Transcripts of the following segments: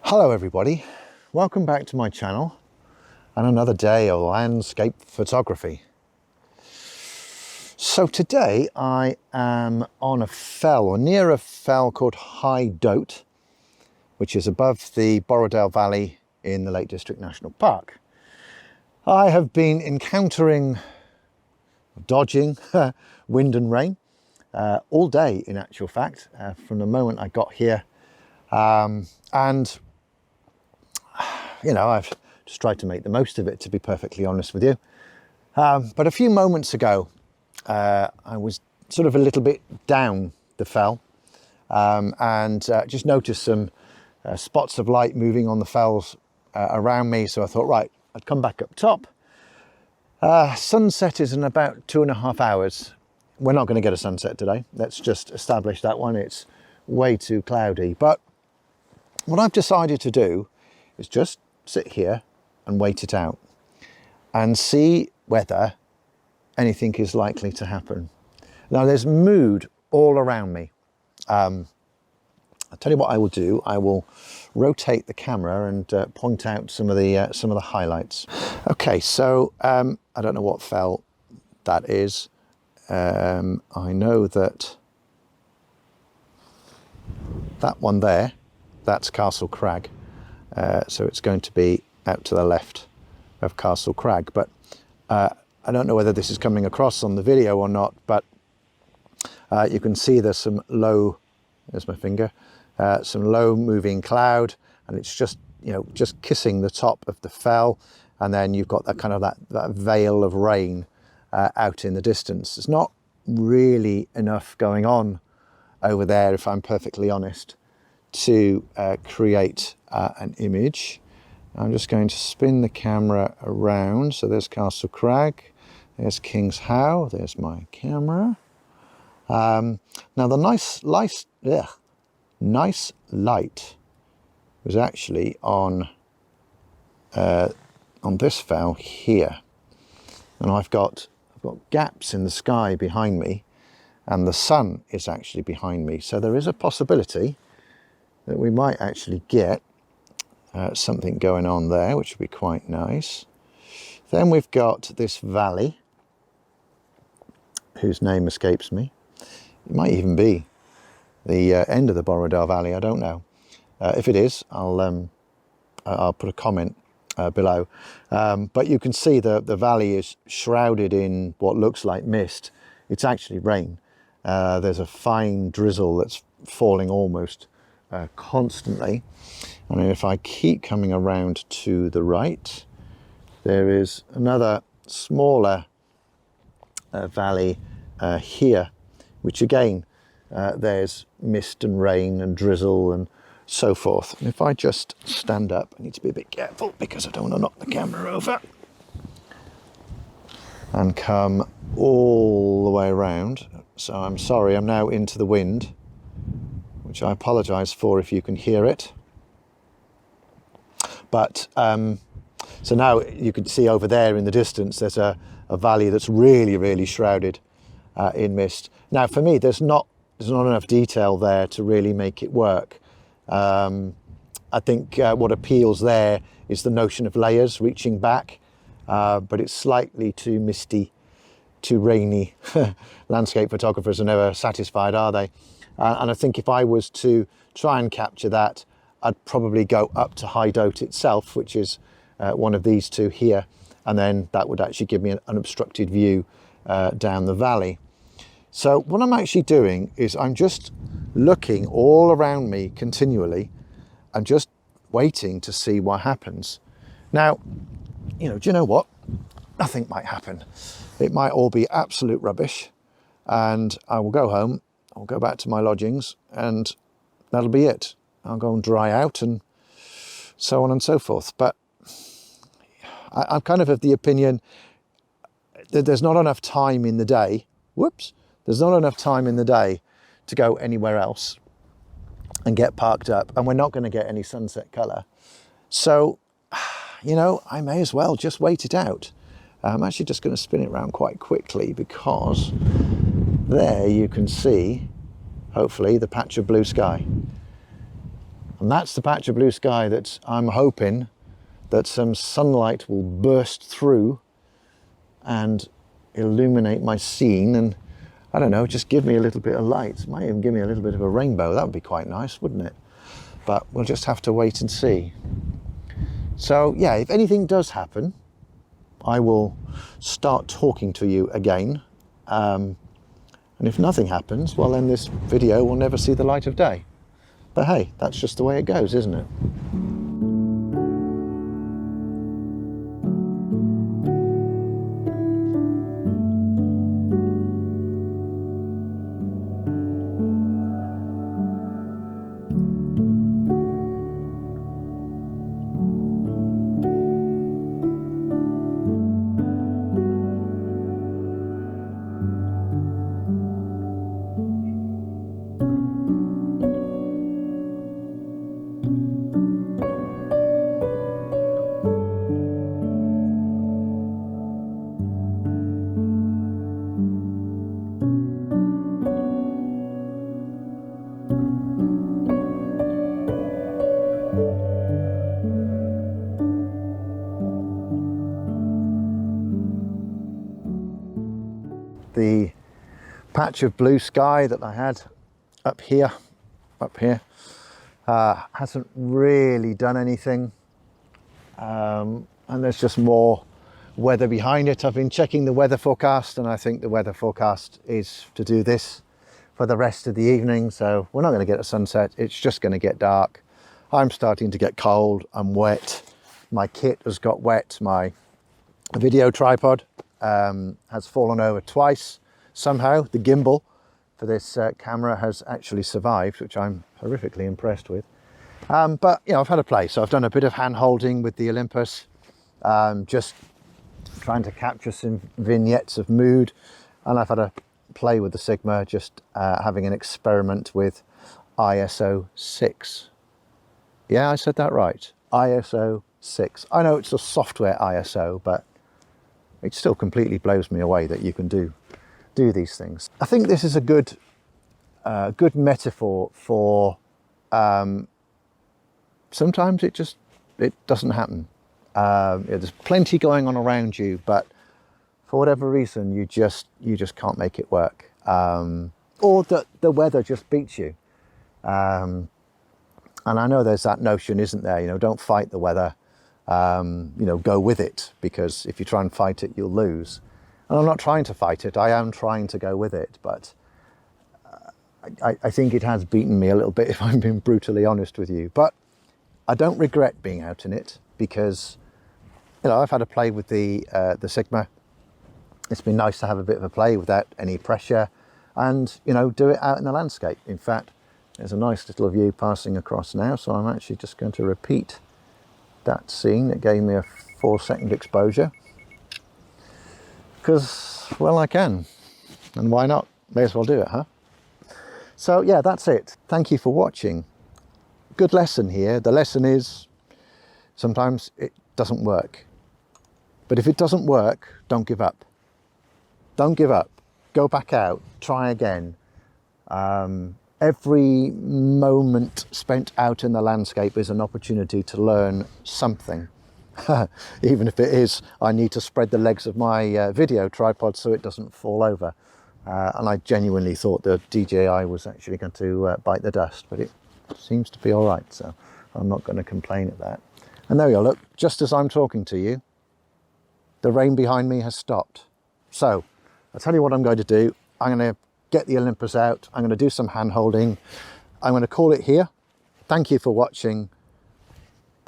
Hello everybody, welcome back to my channel and another day of landscape photography. So today I am on a fell or near a fell called High Doat, which is above the Borrowdale Valley in the Lake District National Park. I have been encountering, dodging wind and rain all day in actual fact, from the moment I got here. And you know, I've just tried to make the most of it, to be perfectly honest with you. But a few moments ago, I was sort of a little bit down the fell and just noticed some spots of light moving on the fells around me. So I thought, right, I'd come back up top. Sunset is in about 2.5 hours. We're not going to get a sunset today. Let's just establish that one. It's way too cloudy. But what I've decided to do is just sit here and wait it out and see whether anything is likely to happen. Now there's mood all around me. I'll tell you what I will do. I will rotate the camera and point out some of the highlights. Okay, so I don't know what fell that is. I know that one there, that's Castle Crag. So it's going to be out to the left of Castle Crag, but I don't know whether this is coming across on the video or not, but you can see there's some low, there's my finger, some low moving cloud, and it's just, you know, just kissing the top of the fell, and then you've got that kind of that veil of rain out in the distance. There's not really enough going on over there, if I'm perfectly honest, to create an image. I'm just going to spin the camera around. So there's Castle Crag, there's King's How, there's my camera. Now the nice light was actually on this fell here, and I've got gaps in the sky behind me, and the sun is actually behind me. So there is a possibility that we might actually get something going on there, which would be quite nice. Then we've got this valley, whose name escapes me. It might even be the end of the Borrowdale Valley, I don't know. If it is, I'll put a comment below. But you can see the valley is shrouded in what looks like mist. It's actually rain. There's a fine drizzle that's falling almost constantly. And if I keep coming around to the right, there is another smaller valley here, which again, there's mist and rain and drizzle and so forth. And if I just stand up, I need to be a bit careful because I don't want to knock the camera over, and come all the way around. So I'm sorry, I'm now into the wind, which I apologise for if you can hear it. But so now you can see over there in the distance, there's a valley that's really, really shrouded in mist. Now for me, there's not enough detail there to really make it work. I think what appeals there is the notion of layers reaching back, but it's slightly too misty, too rainy. Landscape photographers are never satisfied, are they? And I think if I was to try and capture that, I'd probably go up to High Doat itself, which is one of these two here, and then that would actually give me an unobstructed view down the valley. So what I'm actually doing is I'm just looking all around me continually and just waiting to see what happens. Now, you know, do you know what? Nothing might happen. It might all be absolute rubbish, and I will go home, I'll go back to my lodgings, and that'll be it. I'll go and dry out and so on and so forth. But I'm kind of the opinion that there's not enough time in the day. There's not enough time in the day to go anywhere else and get parked up, and we're not going to get any sunset colour. So, you know, I may as well just wait it out. I'm actually just going to spin it around quite quickly because there you can see, hopefully, the patch of blue sky. And that's the patch of blue sky that I'm hoping that some sunlight will burst through and illuminate my scene, and I don't know, just give me a little bit of light. It might even give me a little bit of a rainbow. That would be quite nice, wouldn't it? But we'll just have to wait and see. So yeah, if anything does happen, I will start talking to you again. And if nothing happens, well then this video will never see the light of day. But hey, that's just the way it goes, isn't it? The patch of blue sky that I had up here, hasn't really done anything, and there's just more weather behind it. I've been checking the weather forecast, and I think the weather forecast is to do this for the rest of the evening, so we're not going to get a sunset. It's just going to get dark. I'm starting to get cold. I'm wet. My kit has got wet. My video tripod has fallen over twice. Somehow the gimbal for this camera has actually survived, which I'm horrifically impressed with. But you know, I've had a play, so I've done a bit of hand holding with the Olympus, just trying to capture some vignettes of mood, and I've had a play with the Sigma, just having an experiment with ISO 6. Yeah, I said that right. ISO 6. I know it's a software ISO, but it still completely blows me away that you can do these things. I think this is a good metaphor for sometimes it doesn't happen. There's plenty going on around you, but for whatever reason you just can't make it work, or that the weather just beats you. And I know there's that notion, isn't there? You know, don't fight the weather. You know, go with it, because if you try and fight it, you'll lose. And I'm not trying to fight it. I am trying to go with it, but I think it has beaten me a little bit, if I'm being brutally honest with you. But I don't regret being out in it, because you know, I've had a play with the Sigma. It's been nice to have a bit of a play without any pressure, and you know, do it out in the landscape. In fact, there's a nice little view passing across now, so I'm actually just going to repeat that scene. It gave me a 4-second exposure, because well, I can, and why not? May as well do it, huh? So yeah, that's it. Thank you for watching. Good lesson here. The lesson is sometimes it doesn't work, but if it doesn't work, don't give up. Don't give up. Go back out, try again. Every moment spent out in the landscape is an opportunity to learn something. Even if it is, I need to spread the legs of my video tripod so it doesn't fall over. And I genuinely thought the DJI was actually going to bite the dust, but it seems to be all right, so I'm not going to complain at that. And there we go, look, just as I'm talking to you, the rain behind me has stopped. So I'll tell you what I'm going to do. I'm going to get the Olympus out. I'm going to do some hand holding. I'm going to call it here. Thank you for watching.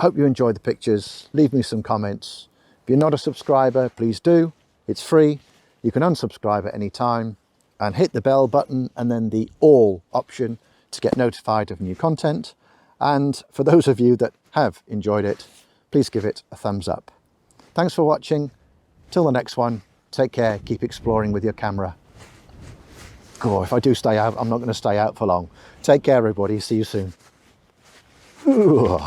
Hope you enjoyed the pictures. Leave me some comments. If you're not a subscriber, please do. It's free. You can unsubscribe at any time, and hit the bell button and then the all option to get notified of new content. And for those of you that have enjoyed it, please give it a thumbs up. Thanks for watching. Till the next one, take care, keep exploring with your camera. Oh, if I do stay out, I'm not going to stay out for long. Take care, everybody. See you soon. Ooh.